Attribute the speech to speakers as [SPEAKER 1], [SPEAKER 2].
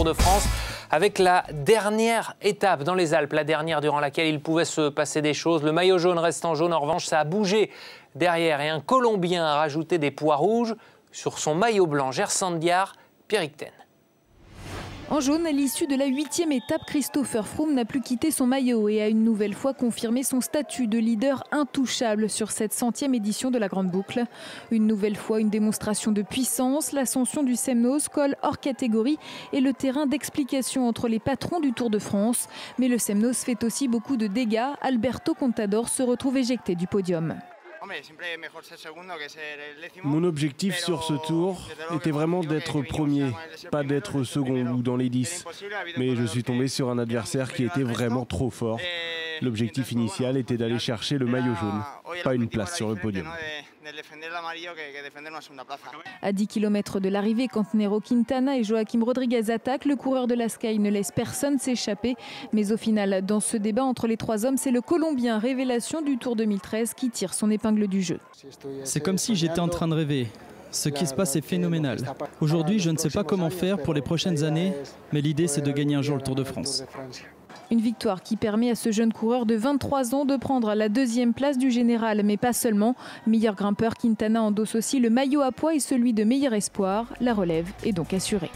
[SPEAKER 1] Tour de France avec la dernière étape dans les Alpes, la dernière durant laquelle il pouvait se passer des choses. Le maillot jaune reste en jaune, en revanche, ça a bougé derrière et un Colombien a rajouté des poids rouges sur son maillot blanc. Gersandiar, Pierre Icten.
[SPEAKER 2] En jaune, à l'issue de la 8e étape, Christopher Froome n'a plus quitté son maillot et a une nouvelle fois confirmé son statut de leader intouchable sur cette 100e édition de la Grande Boucle. Une nouvelle fois, une démonstration de puissance, l'ascension du Semnoz, col hors catégorie et le terrain d'explication entre les patrons du Tour de France. Mais le Semnoz fait aussi beaucoup de dégâts. Alberto Contador se retrouve éjecté du podium.
[SPEAKER 3] Mon objectif sur ce tour était vraiment d'être premier, pas d'être second ou dans les 10. Mais je suis tombé sur un adversaire qui était vraiment trop fort. L'objectif initial était d'aller chercher le maillot jaune, pas une place sur le podium.
[SPEAKER 2] À 10 km de l'arrivée, quand Nairo Quintana et Joaquim Rodriguez attaquent, le coureur de la Sky ne laisse personne s'échapper. Mais au final, dans ce débat entre les trois hommes, c'est le Colombien révélation du Tour 2013 qui tire son épingle du jeu.
[SPEAKER 4] C'est comme si j'étais en train de rêver. Ce qui se passe est phénoménal. Aujourd'hui, je ne sais pas comment faire pour les prochaines années, mais l'idée c'est de gagner un jour le Tour de France.
[SPEAKER 2] Une victoire qui permet à ce jeune coureur de 23 ans de prendre la 2e place du général, mais pas seulement. Meilleur grimpeur, Quintana endosse aussi le maillot à pois et celui de meilleur espoir. La relève est donc assurée.